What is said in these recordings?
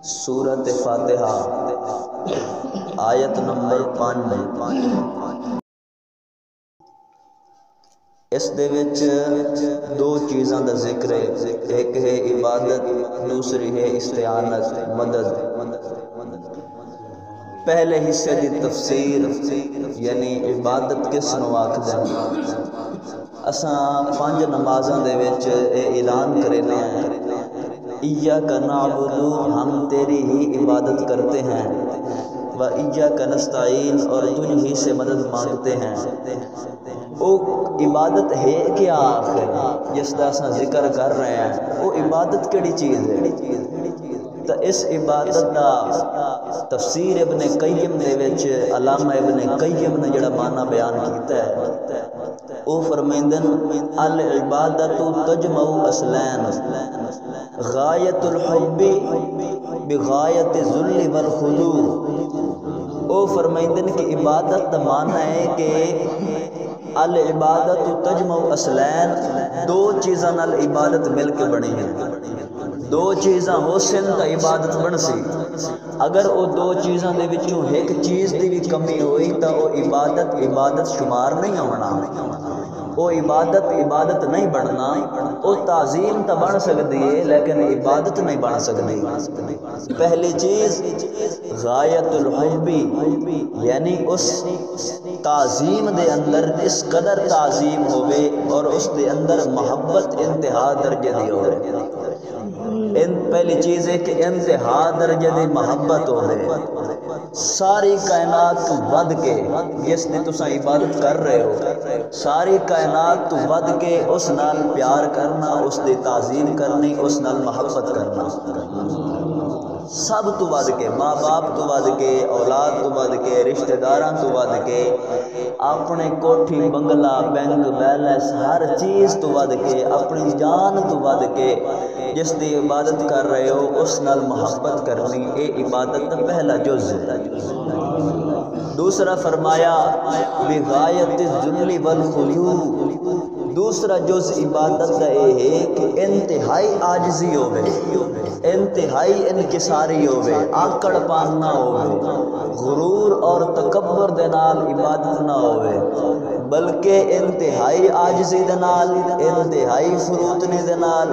سورۃ فاتحہ آیت نمبر 5۔ اس دے وچ دو چیزاں دا ذکر ہے، ایک ہے عبادت، دوسری ہے استعانت، مدد۔ پہلے حصے دی تفسیر یعنی عبادت کس نو آکھدے ہیں؟ اساں 5 نمازاں دے وچ اے اعلان کرنے ہیں، ایاک نعبد، ہم تیری ہی عبادت کرتے ہیں، و ایاک نستعین، اور تجھ ہی سے مدد مانگتے ہیں۔ او عبادت ہے کیا آخر جس دا اساں ذکر کر رہے ہیں؟ وہ عبادت کیڑی چیز ہے؟ تو اس عبادت دا تفسیر ابن قیم دے وچ علامہ ابن قیم نے جڑا معنی بیان کیتا ہے، او فرمیندن العبادت تجمع اصلین، غایت الحب بغایت الذل والخضوع۔ او فرمیندن کہ عبادت دا معنی ہے کہ العبادت تجمع اصلین، دو چیزاں نال عبادت مل کے بنی ہے، دو چیزاں ہو سن تا عبادت بن سی۔ اگر وہ دو چیزاں دے وچوں ایک چیز دی بھی کمی ہوئی تا وہ عبادت شمار نہیں ہونا، وہ عبادت نہیں بننا۔ وہ تعظیم تا بن سکتی ہے لیکن عبادت نہیں بن سکتی۔ پہلی چیز غایت الحب، یعنی اس تعظیم دے اندر اس قدر تعظیم ہوئے اور اس دے اندر محبت انتہا درجے دی ہوئے۔ پہلی چیز ہے کہ انتہا درجے دی محبت ہوئے، ساری کائنات تو ود کے جس نے تساں عبادت کر رہے ہو، ساری کائنات تو ود کے اس نال پیار کرنا، اس دی تعظیم کرنی، اس نال محبت کرنا، سب تو ود کے، ماں باپ تو ود کے، اولاد تو ود کے، رشتہ داراں تو ود کے، اپنے کوٹھی بنگلہ بینک بیلنس ہر چیز تو ود کے، اپنی جان تو ود کے جس دی عبادت کر رہے ہو اس نال محبت کرنی، اے عبادت کا پہلا جز ہے۔ دوسرا فرمایا بغایت الذل والخضوع، دوسرا جز عبادت کا یہ ہے کہ انتہائی عاجزی ہوئے، انتہائی انکساری ہوئے، آکڑ پان نہ ہوئے، غرور اور تکبر دے نال عبادت نہ ہوئے، بلکہ انتہائی عاجزی دے نال، انتہائی فروتنی دے نال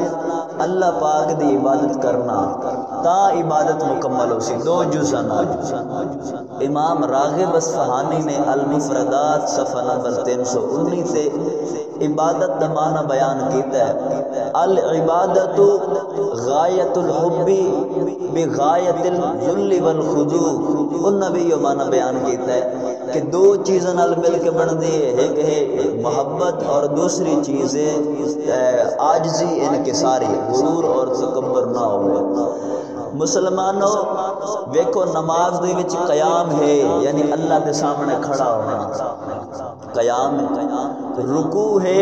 اللہ پاک دی عبادت کرنا، تا عبادت مکمل ہو سی۔ دو جزاں نال۔ امام راغب اصفہانی نے المفردات صفحہ نمبر 319 سے عبادت دا معنی بیان کیتا ہے، العبادت غایت الحب بغایت الذل والخضوع۔ انہاں بھی یہ معنی بیان کیتا ہے کہ دو چیزاں نال مل کے بندی ہے، ایک ہے محبت اور دوسری چیز ہے عاجزی انکساری، غرور اور تکبر نہ ہوئے۔ مسلمانوں ویکھو نماز دے وچ قیام ہے یعنی اللہ دے سامنے کھڑا ہونا، قیام ہے، رکوع ہے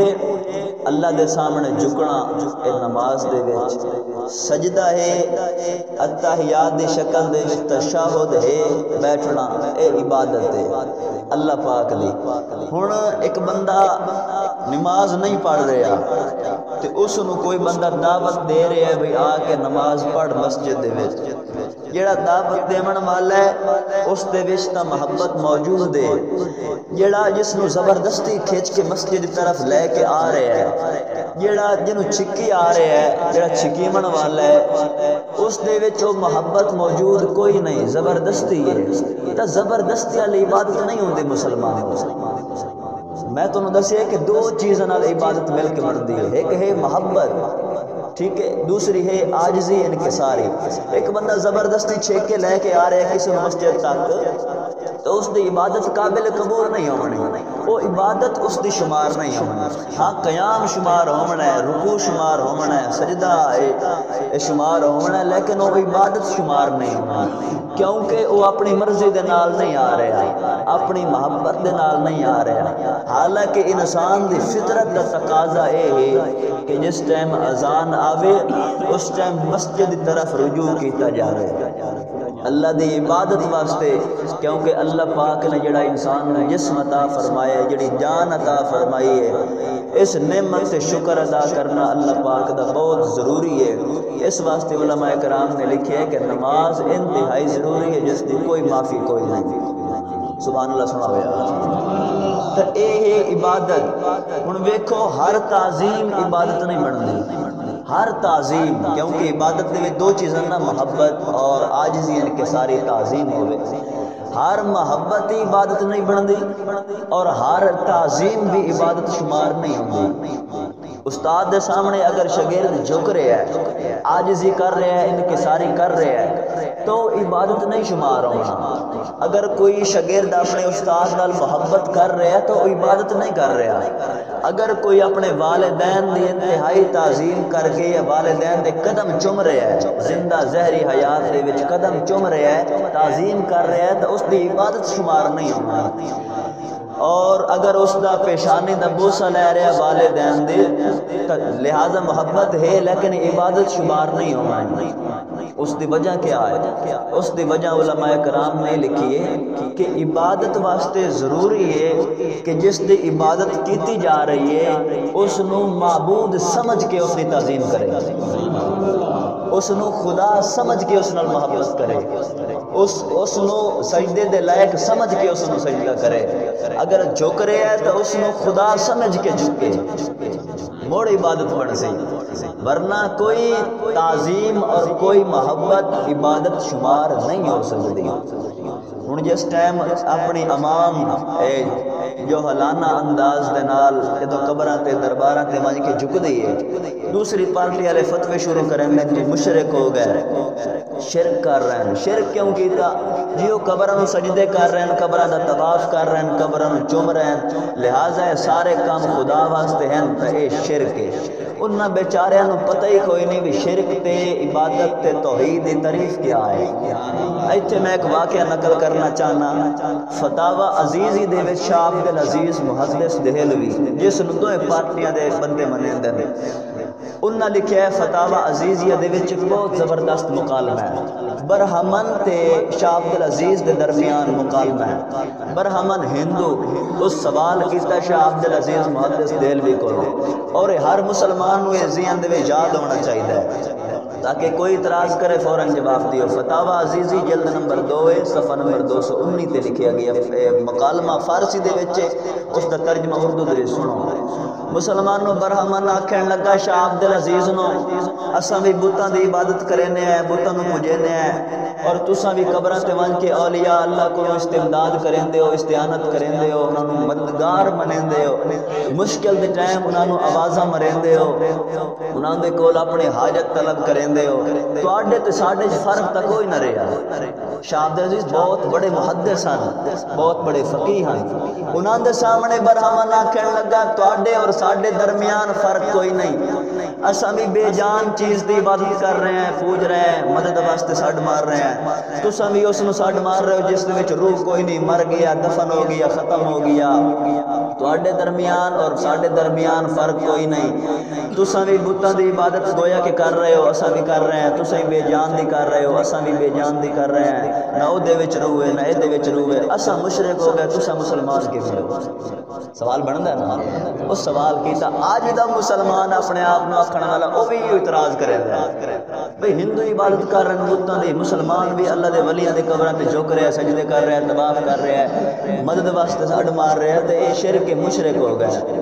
اللہ دے سامنے جھکنا، اے نماز دے وچ سجدہ ہے، اتحیات دی شکل دے وچ تشہد ہے بیٹھنا، اے عبادت ہے اللہ پاک دی۔ ہن ایک بندہ نماز نہیں پڑھ رہا تے اس نو کوئی بندہ دعوت دے رہا ہے بھئی آ کے نماز پڑھ مسجد دے وچ، جیڑا دعوت دیون والا ہے اس دے وچ تا محبت موجود ہے، جیڑا جس نو زبردستی کھچ کے مسجد دی طرف لے کے آ رہا ہے، جیڑا جنو چھکی آ رہا ہے، جیڑا چھکیمن والا ہے، اس دے وچ وہ محبت موجود کوئی نہیں، زبردستی ہے۔ تا زبردستی والی عبادت نہیں ہوندی مسلمان۔ میں تو دسیا کہ دو چیزاں نال عبادت مل کے بنتی ہے، ایک ہے محبت، ٹھیک ہے، دوسری ہے عاجزی انکساری۔ ایک بندہ زبردستی چھیک کے لے کے آ رہا ہے کسی مسجد تک تو اس دی عبادت قابل قبول نہیں ہونی، وہ عبادت اس دی شمار نہیں ہونی۔ ہاں قیام شمار ہونا ہے، رکوع شمار ہونا ہے، سجدہ شمار ہونا ہے، لیکن وہ عبادت شمار نہیں ہونی، کیونکہ وہ اپنی مرضی دے نال نہیں آ رہا، اپنی محبت دے نال نہیں آ رہا۔ حالانکہ انسان دی فطرت کا تقاضا یہ ہے کہ جس ٹائم اذان آوے اس ٹائم مسجد کی طرف رجوع کیتا جاوے۔ اللہ دی عبادت واسطے، کیونکہ اللہ پاک نے جڑا انسان نے جسم عطا فرمایا ہے، جڑی جان عطا فرمائی ہے، اس نعمت سے شکر ادا کرنا اللہ پاک دا بہت ضروری ہے۔ اس واسطے علماء کرام نے لکھے ہے کہ نماز انتہائی ضروری ہے، جس کی کوئی معافی کوئی نہیں۔ سبحان اللہ سنا ہویا تو اے ہے عبادت۔ ہن ویکھو ہر تعظیم عبادت نہیں بنتی، ہر تعظیم، کیونکہ عبادت دے دو چیزاں نا، محبت اور عاجزی، ان کے ساری تعظیم ہوئے۔ ہر محبت ہی عبادت نہیں بنتی اور ہر تعظیم بھی عبادت شمار نہیں ہوتی۔ استاد دے سامنے اگر شاگرد جھک رہا ہے، عاجزی کر رہا ہے، انکساری کر رہا ہے، تو عبادت نہیں شمار ہونا۔ اگر کوئی شاگرد اپنے استاد نال محبت کر رہا ہے تو عبادت نہیں کر رہا۔ اگر کوئی اپنے والدین دی انتہائی تعظیم کر کے یا والدین دے قدم چوم رہا ہے، زندہ زہری حیات دے وچ قدم چوم رہا ہے، تعظیم کر رہا ہے، تو اس دی عبادت شمار نہیں ہونا۔ اور اگر اس دا پیشانی دا بوسہ لے رہا ہے والدین دے، لہذا محبت ہے لیکن عبادت شمار نہیں ہونا۔ اس دی وجہ کیا ہے؟ اس دی وجہ علماء کرام نے لکھی ہے کہ عبادت واسطے ضروری ہے کہ جس دی عبادت کیتی جا رہی ہے اس نو معبود سمجھ کے اس دی تعظیم کرے، اس نو خدا سمجھ کے اس نال محبت کرے، اس نو سجدے دے لائق سمجھ کے اس نو سجدہ کرے۔ اگر جھک رہا ہے تو اس نو خدا سمجھ کے جھکے، موڑ عبادت بن سی، ورنہ کوئی تعظیم اور کوئی محبت عبادت شمار نہیں ہو سکتی۔ ہن جس ٹائم اپنی عوام جو حلانہ انداز دے نال جدو قبراں تے درباراں تے ونج کے جھکدی ہے، دوسری پارٹی والے فتوے شروع کریں گے کہ مشرک ہو گئے، شرک کر رہے ہیں۔ شرک کیوں کیتا؟ جی وہ قبراں نو سجدے کر رہے ہیں، قبراں دا طواف کر رہے ہیں، قبراں نو چوم رہے ہیں، لہٰذا یہ سارے کام خدا واسطے ہیں، تو یہ شرک ہے۔ انہاں بیچاریاں نو پتہ ہی کوئی نہیں بھی شرک تے عبادت تے توحید دی تعریف کیا ہے۔ ایتھے میں ایک واقعہ نقل کرنا چاہنا، فتاوی عزیزی دے وچ شاہ عبد العزیز محدث دہلوی، جس نو دوئے پارٹیاں دے بندے منیندے نے، انہاں لکھیا ہے فتاوی عزیزیہ دے وچ بہت زبردست مکالمہ ہے۔ برہمن تے شاہ عبد العزیز دے درمیان مکالمہ ہے۔ برہمن ہندو اس سوال کیتا شاہ عبد العزیز محدث دہلوی کو، اور ہر مسلمان نو یہ ذہن دے وچ یاد ہونا چاہیے تاکہ کوئی اعتراض کرے فوراً جواب دیو۔ فتاوی عزیزی جلد نمبر 2 صفحہ نمبر 219 تے لکھیا گیا مکالمہ فارسی دے وچ، اس دا ترجمہ اردو دے وچ سنو۔ مسلمان نو برہمن آکھن لگا شاہ عبد العزیز نو، اساں بھی بتاں دی عبادت کرنے ہیں، بتاں نو پوجنے ہیں، اور تساں بھی قبراں تے ون کے اولیاء اللہ کو استمداد کریندے ہو، استعانت کریندے ہو، انہاں نو مددگار منیندے ہو، مشکل دے ٹائم انہاں نو آوازاں مریندے ہو، انہاں دے کول اپنی حاجت طلب کریندے ہو، تواڈے تے ساڈے وچ فرق تا کوئی نہ رہیا۔ شاہ عبد العزیز بہت بڑے محدث ہیں، بہت بڑے فقیہ ہیں، انہاں دے سامنے برہمن آکھن لگا تواڈے اور ساڈے درمیان فرق کوئی نہیں، اساں بھی بے جان چیز دی عبادت کر رہے ہیں، پوج رہے ہیں، مدد واسطے سڈ مار رہے ہیں، تساں بھی اس نو سڈ مار رہے ہو جس دے وچ روح کوئی نہیں، مر گیا، دفن ہو گیا، ختم ہو گیا۔ تواڈے درمیان اور ساڈے درمیان فرق کوئی نہیں، تساں بھی بتاں دی عبادت گویا کہ کر رہے ہو، اساں بھی کر رہے ہیں، تساں بے جان دی کر رہے ہو، اساں بھی بے جان دی کر رہے ہیں، نہ او دے وچ روح ہے نہ اے دے وچ روح ہے، اساں مشرک ہو گئے، تساں مسلمان کیویں ہو؟ سوال بندا ہے نا؟ اس سوال کیتا آج دا مسلمان اپنے آپ نو آکھن والا او بھی اعتراض کرے گا بھئی ہندو عبادت کر رہے ہیں بتاں دی، مسلمان بھی اللہ دے ولیاں دے قبراں تے جھک رہے ہیں، سجدے کر رہے ہیں، طواف کر رہے ہیں، مدد واسطے سڈ مار رہے ہیں، تے اے شرک مشرک ہو گئے۔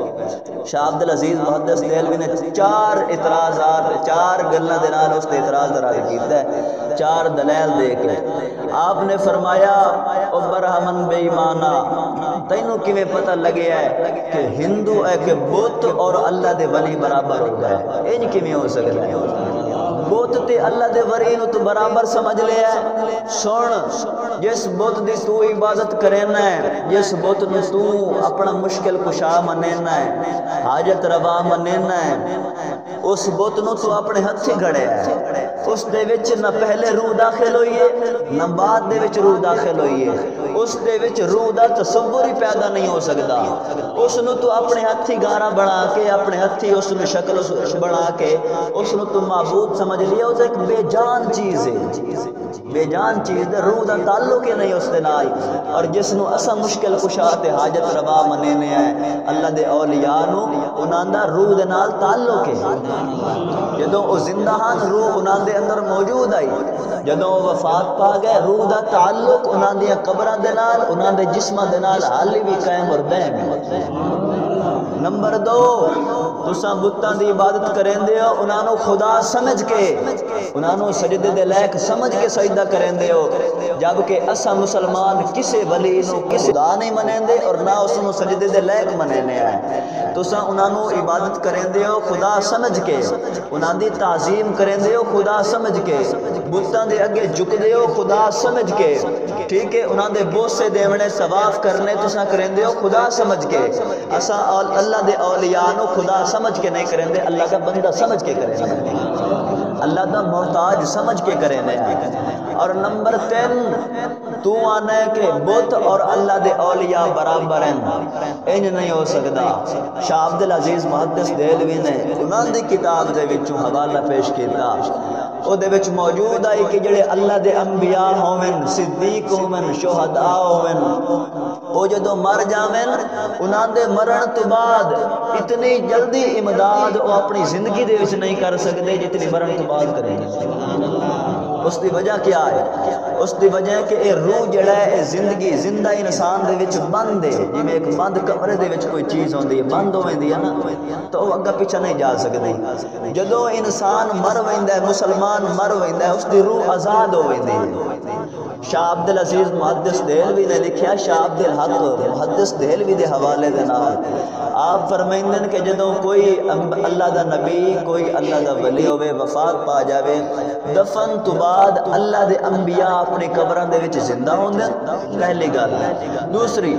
شاہ عبد العزیز محدث دہلوی نے 4 اعتراضات، 4 گلاں دے نال اس تے اعتراض دراز کیتا ہے، 4 دلائل دے کے آپ نے فرمایا او برہمن بے ایمانا، تینوں کیویں پتہ لگیا ہے کہ ہندو ہے کہ بت اور اللہ دے ولی برابر ہو گئے؟ انج کیویں ہو سکدا ہے؟ بت تے اللہ دے ولی نو تو برابر سمجھ لیا ہے۔ سن، جس بت دی تو عبادت کرینا ہے، جس بت نو تو اپنا مشکل کشا منینا ہے، حاجت روا منینا ہے، اس بت نو تو اپنے ہتھی گھڑے ہے، اس دے وچ نہ پہلے روح داخل ہوئی ہے نہ بعد دے وچ روح داخل ہوئی ہے، اس دے وچ روح دا تصور ہی پیدا نہیں ہو سکتا۔ اس نو تو اپنے ہتھی گارا بنا کے، اپنے ہتھی اس نو شکل بنا کے اس نو تو معبود سمجھ لیا، وہ ایک بے جان چیز ہے، بے جان چیز ہے، روح دا تعلق ہی نہیں اس دے نال۔ اور جس نو اسا مشکل کشا تے حاجت روا منینے ہیں اللہ دے اولیاء نو، انہاں دا روح دے نال تعلق ہے۔ جدوں او زندہ ہن روح انہاں دے اندر موجود آئی، جدوں وہ وفات پا گئے روح دا تعلق انہاں دیاں قبراں دے نال، انہاں دے جسماں دے نال حالی بھی قائم اور دائم ہے۔ نمبر 2، تساں بتاں دی عبادت کریندے ہو انہاں نو خدا سمجھ کے، انہاں نو سجدے دے لائق سمجھ کے سجدہ کریندے ہو، جبکہ اساں مسلمان کسے ولی نو کسے خدا نہیں منیندے اور نہ اس نو سجدے دے لائق منینے ہیں۔ تساں انہاں نو عبادت کریندے ہو خدا سمجھ کے، انہاں دی تعظیم کریندے ہو خدا سمجھ کے، بتاں دے اگے جھکدے ہو خدا سمجھ کے، ٹھیک ہے، انہاں دے بوسے دیونے ثواف کرنے تساں کریندے ہو خدا سمجھ کے۔ اساں اللہ دے اولیاء نو خدا سمجھ کے نہیں کریندے، اللہ کا بندہ سمجھ کے کریندے، اللہ دا محتاج سمجھ کے کریندے ہیں۔ اور نمبر 3، تو آنے کہ بت اور اللہ دے اولیاء برابر ہیں، انج نہیں ہو سکتا۔ شاہ عبدالعزیز محدث دہلوی نے انہاں دی کتاب دے وچوں حوالہ پیش کیتا، او دے وچ موجود آئی کہ جڑے اللہ دے انبیاء ہوون، صدیق ہوون، شہداء ہوون، او جدوں مر جاویں انہاں دے مرن تو بعد اتنی جلدی امداد او اپنی زندگی دے وچ نہیں کر سکتے جتنی مرن تو بعد کریں گے۔ اس دی وجہ کیا ہے؟ اس دی وجہ ہے کہ اے روح جڑا ہے اے زندگی زندہ انسان دے وچ بند ہے، جویں ایک بند کمرے دے وچ کوئی چیز ہوندی ہے بند ہو ویندی ہے نا تو وہ اگا پیچھے نہیں جا سکدی۔ جدوں انسان مر ویندا ہے، مسلمان مر ویندا ہے، اس دی روح آزاد ہو ویندی ہے۔ شاہ عبدالعزیز محدث دہلوی نے لکھیا، شاہ عبدالحق محدث دہلوی دے حوالے دے نال آپ فرمائندن کہ جدوں کوئی اللہ دا نبی، کوئی اللہ دا ولی ہوئے وفات پا جاوے، دفن تو بعد اللہ دے انبیاء اپنی قبراں دے وچ زندہ ہوندے، پہلی گل۔ دوسری،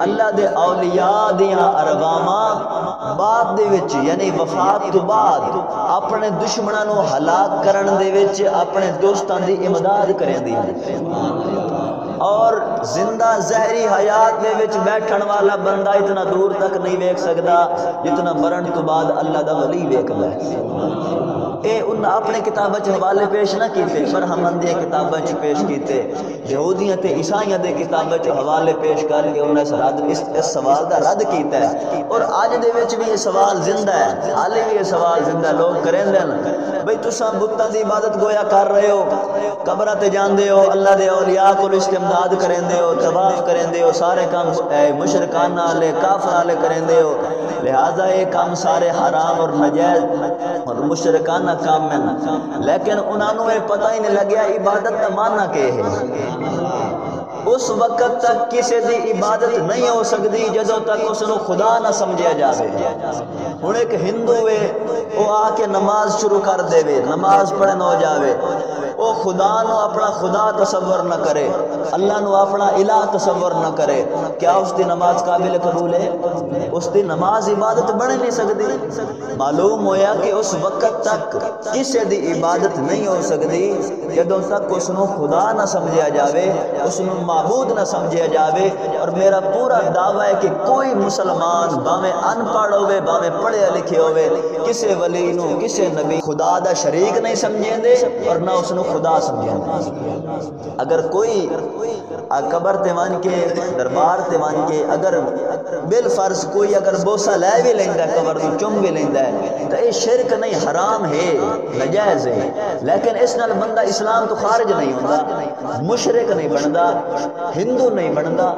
اللہ دے اولیاء دیاں ارواحاں بعد دے وچ یعنی وفات تو بعد اپنے دشمناں نو ہلاک کرن دے وچ اپنے دوستاں دی امداد کریندی ہیں۔ اور زندہ ظاہری حیات دے وچ بیٹھن والا بندہ اتنا دور تک نہیں ویکھ سکدا جتنا مرن تو بعد اللہ دا ولی ویکھدا ہے۔ اے انہاں اپنے کتاباں چ حوالے پیش نہ کیتے، پر ہمن دی کتاباں چ پیش کیتے، یہودیاں تے عیسائیاں دے کتاباں چ حوالے پیش کر کے انہاں اس سوال دا رد کیتا ہے۔ اور اج دے وچ بھی یہ سوال زندہ ہے، حالے بھی یہ سوال زندہ لوگ کریندے ہیں، بھئی تساں بتاں دی عبادت گویا کر رہے ہو، قبراں تے جاندے ہو، اللہ دے اولیاء کول استمداد کریندے ہو، طواف کریندے ہو، سارے کام مشرکانہ والے کافر والے کریندے ہو، لہذا یہ کام سارے حرام اور ناجائز اور مشرکانہ کام ہیں، لیکن انہاں نوں یہ پتہ ہی نہیں لگیا عبادت دا معنی کیا ہے۔ اس وقت تک کسی دی عبادت نہیں ہو سکتی جدوں تک اس نو خدا نہ سمجھیا جاوے۔ ہن ایک ہندو ہے وہ آ کے نماز شروع کر دے، نماز پڑھن ہو جاوے، وہ خدا نو اپنا خدا تصور نہ کرے، اللہ نو اپنا الہ تصور نہ کرے، کیا اس دی نماز قابل قبول ہے؟ اس دی نماز عبادت بن نہیں سکتی۔ معلوم ہویا کہ اس وقت تک کسی دی عبادت نہیں ہو سکتی جدوں تک اس نو خدا نہ سمجھیا جاوے، اس نو معبود نہ سمجھیا جاوے۔ اور میرا پورا دعویٰ ہے کہ کوئی مسلمان باویں ان پڑھ ہوئے باویں پڑھے لکھے ہوئے کسی ولی نو کسی نبی خدا دا شریک نہیں سمجھیں دے اور نہ اس نو خدا سمجھیں دے۔ اگر کوئی قبر تے ون کے دربار تے ون کے اگر بالفرض کوئی اگر بوسہ لے بھی لیندا ہے قبر نو چم بھی لیندا ہے تو یہ شرک نہیں حرام ہے ناجائز ہے، لیکن اس نال بندہ اسلام تو خارج نہیں ہوندا، مشرک نہیں بندا، ہندو نہیں بندا،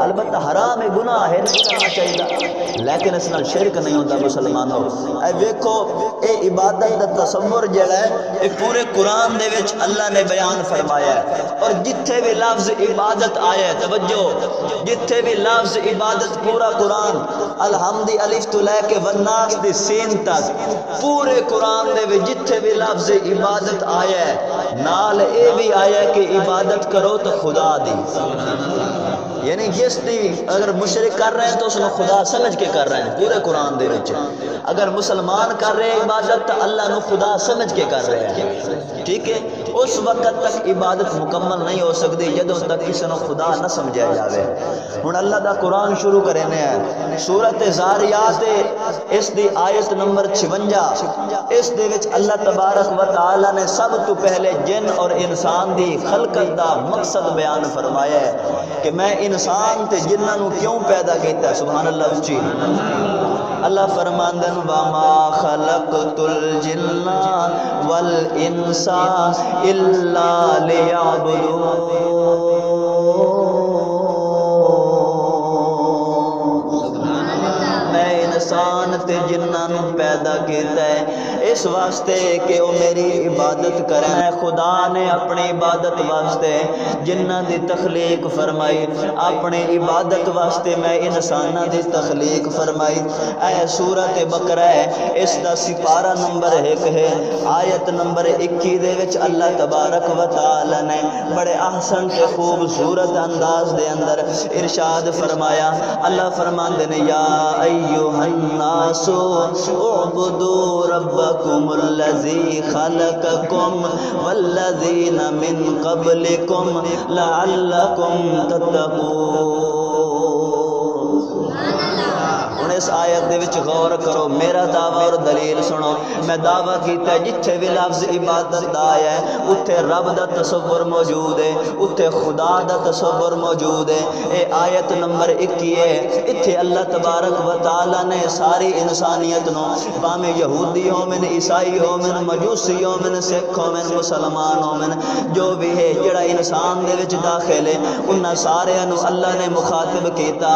البتہ حرام ہے گناہ ہے نہیں کرنا چاہیے، لیکن اس نال شرک نہیں ہوندا مسلمانوں۔ اے ویکھو اے عبادت دا تصور جڑا ہے اے پورے قرآن دے وچ اللہ نے بیان فرمایا ہے۔ اور جتھے بھی لفظ عبادت آیا ہے، توجہ، جتھے بھی لفظ عبادت پورا قرآن الحمد الف تو لے کے والناس دی سین تک پورے قرآن دے وچ جتھے بھی لفظ عبادت آیا ہے نال اے بھی آیا ہے کہ عبادت کرو تو خدا دی، یعنی جس دی اگر مشرک کر رہے ہیں تو اس نے خدا سمجھ کے کر رہے ہیں پورے قرآن دے وچ، اگر مسلمان کر رہے ہیں عبادت تو اللہ نو خدا سمجھ کے کر رہے ہیں، ٹھیک ہے۔ اس وقت تک عبادت مکمل نہیں ہو سکتی جدوں تک کسی نو خدا نہ سمجھا جاوے۔ ہن اللہ دا قرآن شروع کرنے ہیں سورۃ زاریات، اس دی آیت نمبر 56، اس دے وچ اللہ تبارک و تعالی نے سب تو پہلے جن اور انسان دی خلقت دا مقصد بیان فرمایا ہے کہ میں انسان تے جنہاں نو کیوں پیدا کیتا ہے، سبحان اللہ اچھی۔ اللہ فرماندن وما خلقت الجن والانس الا لیعبدون، میں انسان تے جنہاں نو پیدا کیتا ہے اس واسطے کہ وہ میری عبادت کریں۔ خدا نے اپنی عبادت واسطے جنہاں دی تخلیق فرمائی، اپنی عبادت واسطے میں انساناں دی تخلیق فرمائی۔ اے سورۃ بقرہ ہے، اس دا سپارہ نمبر 1 ہے، آیت نمبر 21 دے وچ اللہ تبارک و تعالی نے بڑے احسن تے خوبصورت انداز دے اندر ارشاد فرمایا۔ اللہ فرماندے نے یا ایھا الناس اعبدوا ربکم الذی خلقکم والذین من قبلکم لعلکم تتقون۔ اس آیت دے وچ غور کرو، میرا دعویٰ اور دلیل سنو۔ میں دعویٰ کیتا ہے جتھے بھی لفظ عبادت دا آیا ہے اتھے رب دا تصور موجود ہے، اتھے خدا دا تصور موجود ہے۔ اے آیت نمبر 21 ہے، اتھے اللہ تبارک و تعالی نے ساری انسانیت نو، پاویں یہودی ہومن، عیسائی ہومن، مجوسی ہومن، سکھ ہومن، مسلمان ہومن، جو بھی ہے جڑا انسان دے وچ داخل ہے، انہاں سارے نو اللہ نے مخاطب کیتا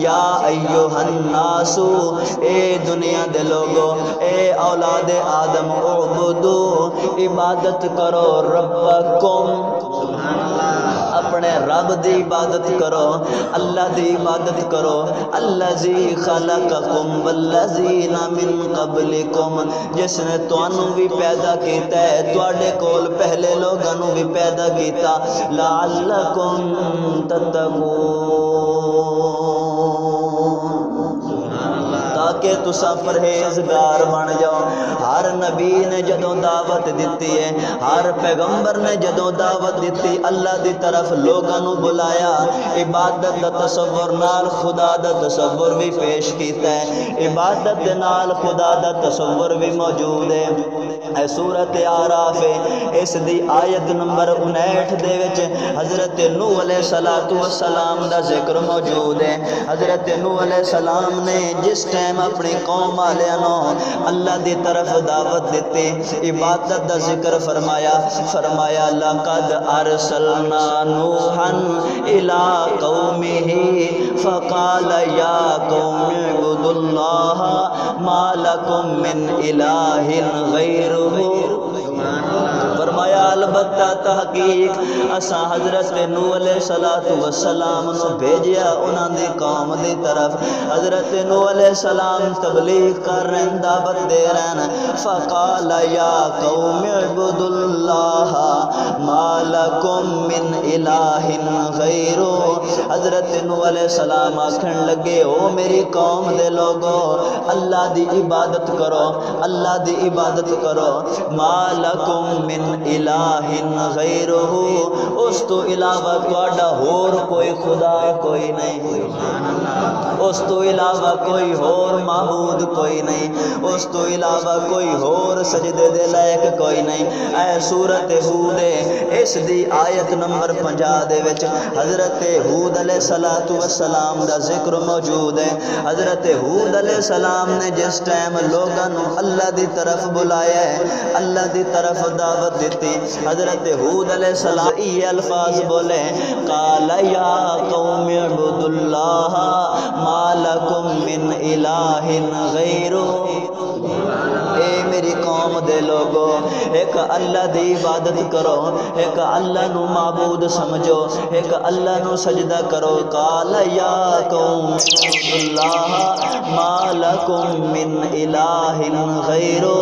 یا ایھا الناس، اے دنیا دے لوگو، اے اولاد آدم، اعبدو، عبادت کرو، ربکم، اپنے رب دی عبادت کرو، اللہ دی عبادت کرو، الذی خلقکم والذین من قبلکم، جس نے تانوں بھی پیدا کیتا ہے، تواڈے کول پہلے لوگاں نو بھی پیدا کیتا، لعلکم تتقون، تاکہ تسا پرہیزگار بن جاؤ۔ ہر نبی نے جدوں دعوت دیتی ہے، ہر پیغمبر نے جدوں دعوت دیتی، اللہ دی طرف لوگاں نو بلایا، عبادت دا تصور نال خدا دا تصور بھی پیش کیتا ہے، عبادت دے نال خدا دا تصور بھی موجود ہے۔ اے سورۃ اعراف اس دی آیت نمبر 59 دے وچ حضرت نوح علیہ السلام دا ذکر موجود ہے۔ حضرت نوح علیہ السلام نے جس ٹائم اپنی قوم والوں اللہ دی طرف دعوت دیتی، عبادت دا ذکر فرمایا لقد ارسلنا نوحا الى قومه فقال یا قوم اعبدوا اللہ ما لکم من الہ غیرہ، فرمایا البتہ تحقیق اساں حضرت نوح علیہ السلام نو بھیجیا انہاں دی قوم دی طرف۔ حضرت نوح علیہ السلام تبلیغ کر رہے ہیں، دعوت دے رہے ہیں، فقال یا قوم اعبدوا اللہ ما لکم من الہ غیرہ، حضرت نوح علیہ السلام آکھن لگے او میری قوم دے لوگو اللہ دی عبادت کرو، اللہ دی عبادت کرو، ما لکم من الہ غیرہ، اس تو علاوہ تواڈا ہور کوئی خدا کوئی نہیں، اس تو علاوہ کوئی ہور معبود کوئی نہیں، اس تو علاوہ کوئی ہور سجدے دے لائق کوئی نہیں۔ اے سورۃ ہود اس دی آیت نمبر 50 دے وچ حضرت ہود علیہ السلام دا ذکر موجود ہے۔ حضرت ہود علیہ السلام نے جس ٹائم لوگاں نو اللہ دی طرف بلایا ہے، اللہ دی طرف دعوت دیتی، حضرت ہود علیہ السلام یہ الفاظ بولے قال یا قوم اعبدوا اللہ ما لکم من الہ غیرہ، اے میری قوم دے لوگو ایک اللہ دی عبادت کرو ایک اللہ نو معبود سمجھو ایک اللہ نو سجدہ کرو قال یا قوم اللہ ما لکم من الہ غیرو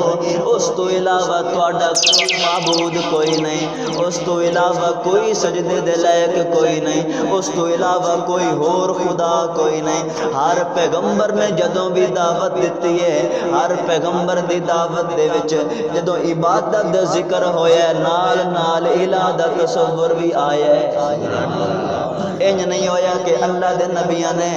اس تو علاوہ تواڈا کوئی معبود کوئی نہیں اس تو علاوہ کوئی سجدے دے لائق کوئی نہیں اس تو علاوہ کوئی اور خدا کوئی نہیں ہر پیغمبر نے جدوں بھی دعوت دیتی ہے ہر پیغمبر دی دعوت دے وچ جدوں عبادت دا ذکر ہویا نال نال الہ دا تصور بھی آیا ہے انج نہیں ہویا کہ اللہ دے نبیاں نے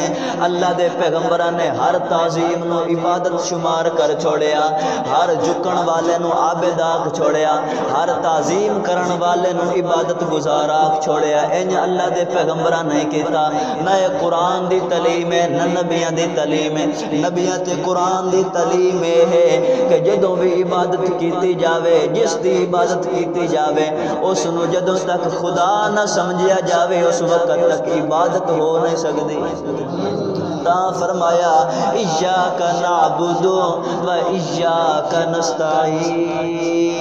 اللہ دے پیغمبراں نے ہر تعظیم نو عبادت شمار کر چھوڑیا ہر جھکن والے نو عابد آکھ چھوڑیا ہر تعظیم کرن والے نو عبادت گزار آکھ چھوڑیا انج اللہ دے پیغمبراں نہیں کیتا نہ قرآن دی تعلیم ہے نہ نبیاں دی تعلیم ہے نبیاں تے قرآن دی تعلیم ہے کہ جدوں بھی عبادت کیتی جاوے جس دی عبادت کیتی جاوے اس نو جدوں تک خدا نہ سمجھیا جاوے اس وقت تک عبادت ہو نہیں سکتی تا فرمایا ایاک نعبد و ایاک نستعین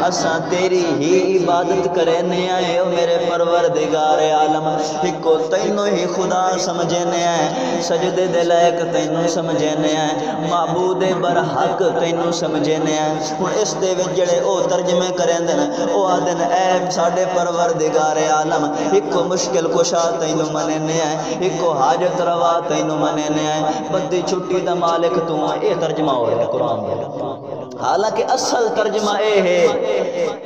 اساں تیری ہی عبادت کرنے آئے او میرے پروردگار عالم ایکو تینوں ہی خدا سمجھنے آئے سجدے دے لائق تینوں سمجھنے آئے معبود برحق تینوں سمجھنے آئے ہن اس دے وچ جڑے او ترجمے کرندے نے او آدن اے ساڈے پروردگار عالم ایکو مشکل کشا تینوں مننے آئے ایکو حاجت روا تینوں مننے آئے بدی چھٹی دا مالک تو اے ترجمہ ہو رہا ہے قرآن دا حالانکہ اصل ترجمہ اے ہے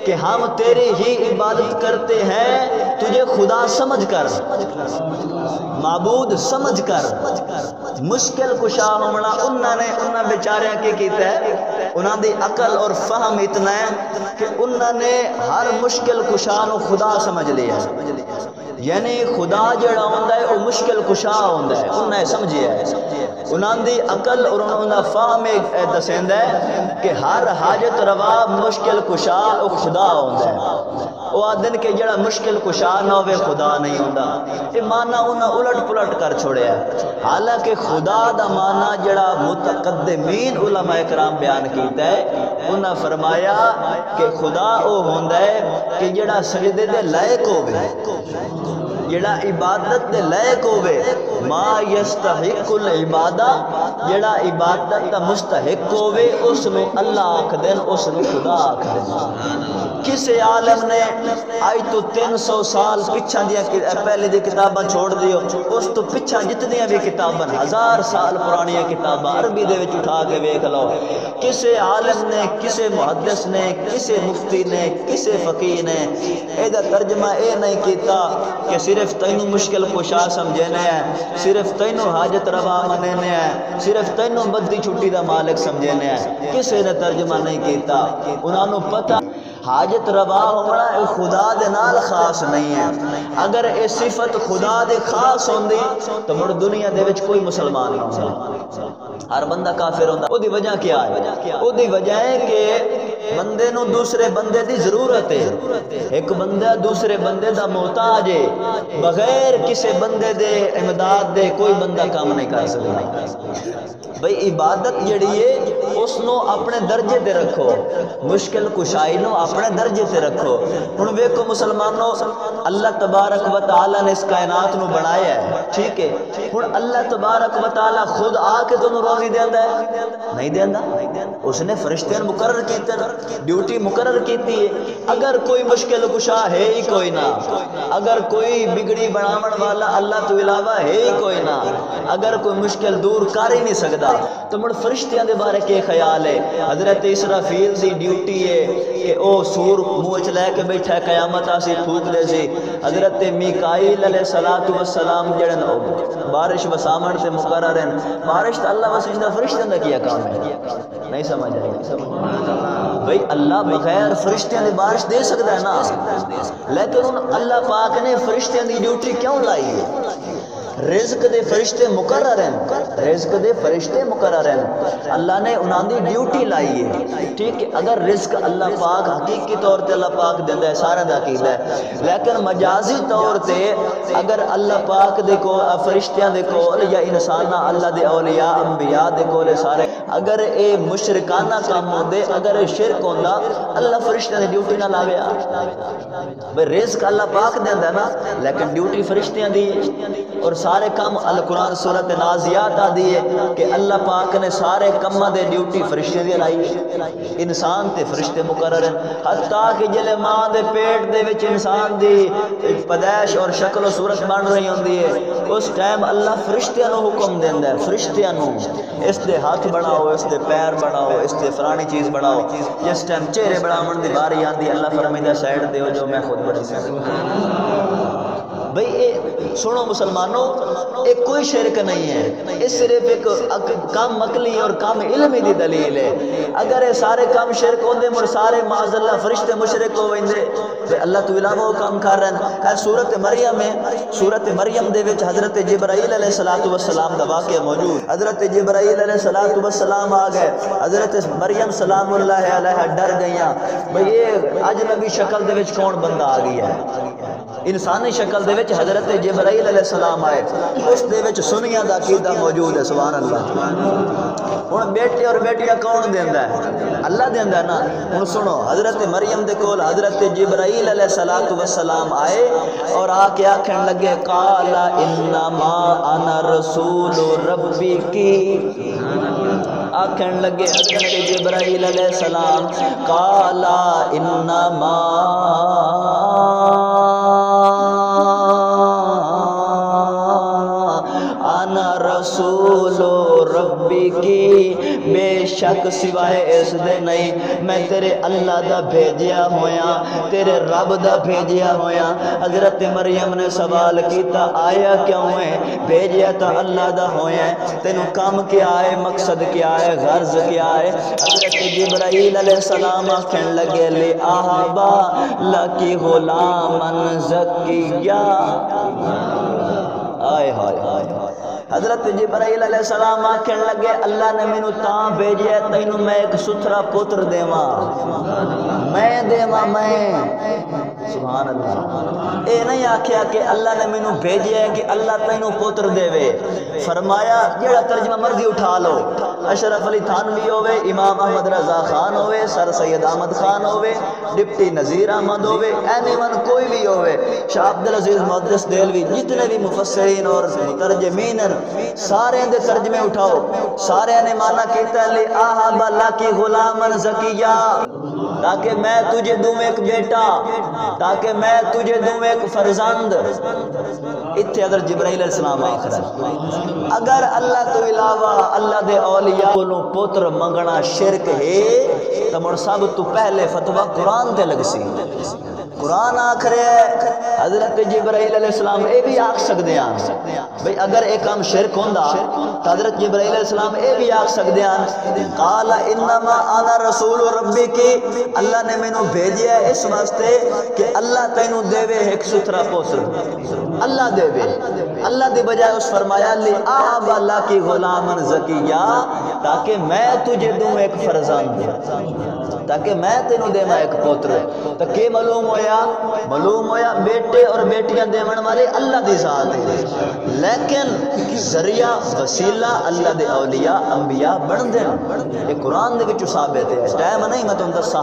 کہ ہم تیری ہی عبادت کرتے ہیں تجھے خدا سمجھ کر معبود سمجھ کر مشکل کشا ہونا انہوں بیچاریاں کی کیتا ہے انہوں دی عقل اور فہم اتنا ہے کہ انہوں نے ہر مشکل کشا نو خدا سمجھ لیا یعنی خدا جڑا ہوندا ہے وہ مشکل کشا ہوندا ہے انہوں نے سمجھیا ہے انہوں دی عقل اور انہوں نے فہم دسیندا ہے کہ ہر حاجت روا مشکل کشا وہ خدا ہوندا ہے وہ آدن کہ جڑا مشکل کشا نہ ہوئے خدا نہیں ہوندا یہ معنی انہوں الٹ پلٹ کر چھوڑیا ہے حالانکہ خدا دا معنی جڑا متقدمین علماء کرام بیان کیتا ہے انہوں فرمایا کہ خدا وہ ہوندا ہے کہ جڑا سجدے دے لائق ہوئے جڑا عبادت دے لائق ہوئے ما یستحق العبادہ جڑا عبادت دا مستحق ہوئے اس نو اللہ آکھ دین اس نو خدا آکھ دین کسے عالم نے آئی تو 300 سال پچھاں دیا پہلے دی کتاباں چھوڑ دیو اس تو پچھاں جتنیاں بھی کتاباں 1000 سال پرانی کتاباں عربی دے وچ اٹھا کے ویکھ لو کسے عالم نے کسے محدث نے کسے مفتی نے کسے فقیہ نے اے دا ترجمہ اے نہیں کیتا کہ صرف تینوں مشکل کشا سمجھنے ہیں صرف تینوں حاجت روا مننے ہیں صرف تینوں بدی چھٹی دا مالک سمجھنے ہیں کسے نے ترجمہ نہیں کیتا انہوں نے پتہ حاجت روا ہونا خدا دے نال خاص نہیں ہے اگر اے صفت خدا دے خاص ہوندی تو مڑ دنیا دے وچ کوئی مسلمان نہیں ہوندا ہر بندہ کافر ہوندا او دی وجہ کیا ہے او دی وجہ ہے کہ بندے نو دوسرے بندے دی ضرورت ہے ایک بندہ دوسرے بندے دا محتاج ہے بغیر کسی بندے دے امداد دے کوئی بندہ کام نہیں کر سکتا بھئی عبادت جڑی ہے اس نو اپنے درجے تے رکھو مشکل کشائی نو اپنے درجے تے رکھو ہن ویکھو مسلمانوں اللہ تبارک و تعالی نے اس کائنات نو بنایا ہے ٹھیک ہے ہن اللہ تبارک و تعالی خود آ کے تانوں روزی دیندا ہے نہیں دیندا اس نے فرشتے مقرر کیتے ڈیوٹی مقرر کیتی ہے اگر کوئی مشکل کشا ہے ہی کوئی نہ اگر کوئی بگڑی بناون والا اللہ تو علاوہ ہے ہی کوئی نہ اگر کوئی مشکل دور کر ہی نہیں سکدا تو مڑ فرشتیاں دے بارے کے خیال ہے حضرت اسرافیل دی ڈیوٹی ہے کہ او سور منہ چ لے کے بیٹھا ہے قیامت آسی پھونک دے سی حضرت میکائیل علیہ السلام جڑن بارش وسامن سے مقرر ہیں بارش تو اللہ وسیندہ فرشتیاں دا کیا کام ہے نہیں سمجھ آئی بھئی اللہ بغیر فرشتیاں دی بارش دے سکتا ہے نا لیکن اللہ پاک نے فرشتیاں دی ڈیوٹی کیوں لائی ہے رزق دے فرشتے مقرر ہیں، رزق دے فرشتے مقرر ہیں، اللہ نے انہاں دی ڈیوٹی لائی ہے، ٹھیک ہے۔ اگر رزق اللہ پاک حقیقی طور تے اللہ پاک دیندا ہے، سارا دا عقیدہ ہے، لیکن مجازی طور تے اگر اللہ پاک دے کو فرشتیاں دے کول یا انساناں اللہ دے اولیاء انبیاء دے کول سارے اگر اے مشرکانہ کام ہوندے، اگر اے شرک ہوندا، اللہ فرشتیاں دی ڈیوٹی نہ لاویا۔ بھئی رزق اللہ پاک دیندا ہے نا، لیکن ڈیوٹی فرشتیاں دی اور سارے کام القرآن سورۃ نازیات آدھی ہے کہ اللہ پاک نے سارے کماں دے ڈیوٹی فرشتے دی لائی ہے، انسان تے فرشتے مقرر ہیں، حتیٰ کہ جلے ماں دے پیٹ دے وچ انسان دی پیدائش اور شکل و صورت بن رہی ہوندی ہے، اس ٹائم اللہ فرشتیاں نو حکم دیندا ہے، فرشتیاں نو اس دے ہاتھ بناؤ، اس دے پیر بناؤ، اس دے فلانی چیز بناؤ، جس ٹائم چہرے بناون دی باری آندی اللہ فرمائدا سائڈ دیو جو میں خود بڑی سی۔ بھئی اے سنو مسلمانوں، ایک کوئی شرک نہیں ہے، اس صرف ایک کام عقلی اور کام علمی دی دلیل ہے۔ اگر یہ سارے کام شرک ہوندے مر سارے معاذ اللہ فرشتے مشرک ہو ویندے تے اللہ تو علاوہ وہ کام کر رہے ہیں۔ سورۃ مریم میں، سورۃ مریم دے وچ حضرت جبرائیل علیہ السلام دا واقعہ موجود، حضرت جبرائیل علیہ السلام آ گئے، حضرت مریم سلام اللہ علیہ ڈر گئیاں، بھئی یہ اجنبی شکل دے وچ کون بندہ آ گیا ہے، انسانی شکل دے وچ حضرت جبرائیل علیہ السلام آئے، اس دے وچ سنیاں دا عقیدہ موجود ہے، سبحان اللہ۔ ہن بیٹے اور بیٹیاں کون دیندا ہے؟ اللہ دیندا ہے نا۔ ہن سنو، حضرت مریم دے کول حضرت جبرائیل علیہ السلام آئے اور آ کے آکھن لگے قال انما انا رسول ربی کی، آکھن لگے حضرت جبرائیل علیہ السلام قال انما رسول ربی کی، بے شک سوائے اس دے نہیں میں تیرے اللہ دا بھیجیا ہویا، تیرے رب دا بھیجیا ہویا۔ حضرت مریم نے سوال کیتا آیا کیوں ہے؟ بھیجیا تو اللہ دا ہویا ہے، تینوں کام کیا ہے، مقصد کیا ہے، غرض کیا ہے؟ حضرت جبرائیل علیہ السلام آکھن لگے لے آہبا لکی غلامن زکیہ، آئے ہائے ہائے۔ حضرت جبرائیل علیہ السلام آکھن لگے اللہ نے مینوں تاں بھیجیا تینوں میں ایک ستھرا پتر دیواں، میں دیواں، میں، سبحان اللہ۔ اے نہیں آکھیا کہ اللہ نے مینوں بھیجیا ہے کہ اللہ تینوں پتر دے وے، فرمایا جیڑا ترجمہ مرضی اٹھا لو، اشرف علی تھانوی ہوئے، امام احمد رضا خان ہوئے، سر سید احمد خان ہوئے، ڈپٹی نذیر احمد ہوئے، اینی ون کوئی بھی ہوئے، شاہ عبدالعزیز محدث دہلوی، جتنے بھی مفسرین اور مترجمین سارے دے ترجمے اٹھاؤ، سارے نے مانا کہتا ہے آہب اللہ کی غلامن زکیہ، تاکہ میں تجھے دوں ایک بیٹا، تاکہ میں تجھے دوں ایک فرزند۔ اتھے حضرت جبرائیل علیہ السلام آخر ہے اگر اللہ تو علاوہ اللہ دے اولیاء کو پتر منگنا شرک ہے تو مر سب تو پہلے فتوہ قرآن تے لگ سی، قرآن آکھ رہے ہے۔ حضرت جبرائیل علیہ السلام اے بھی آکھ سکتے ہیں بھئی اگر ایک کام شرک ہوندہ تو حضرت جبرائیل علیہ السلام اے بھی آکھ سکتے ہیں قال انما انا رسول ربی کی، اللہ نے مینوں بھیجیا ہے اس واسطے کہ اللہ تینوں دے وے ایک ستھرا پتر، اللہ دے وے، اللہ دے بجائے اس فرمایا لی آب اللہ کی غلامن زکیہ، تاکہ میں تجھے دوں ایک فرزند، تاکہ میں تینوں دے میں ایک پتر۔ تو کہ معلوم ہویا بیٹے اور بیٹیاں دیون والے اللہ دی ذات ہے، لیکن ذریعہ وسیلہ اللہ دے اولیاء انبیاء بن دیں، یہ قرآن دے وچ ثابت ہے، ٹائم نہیں میں تم دساں۔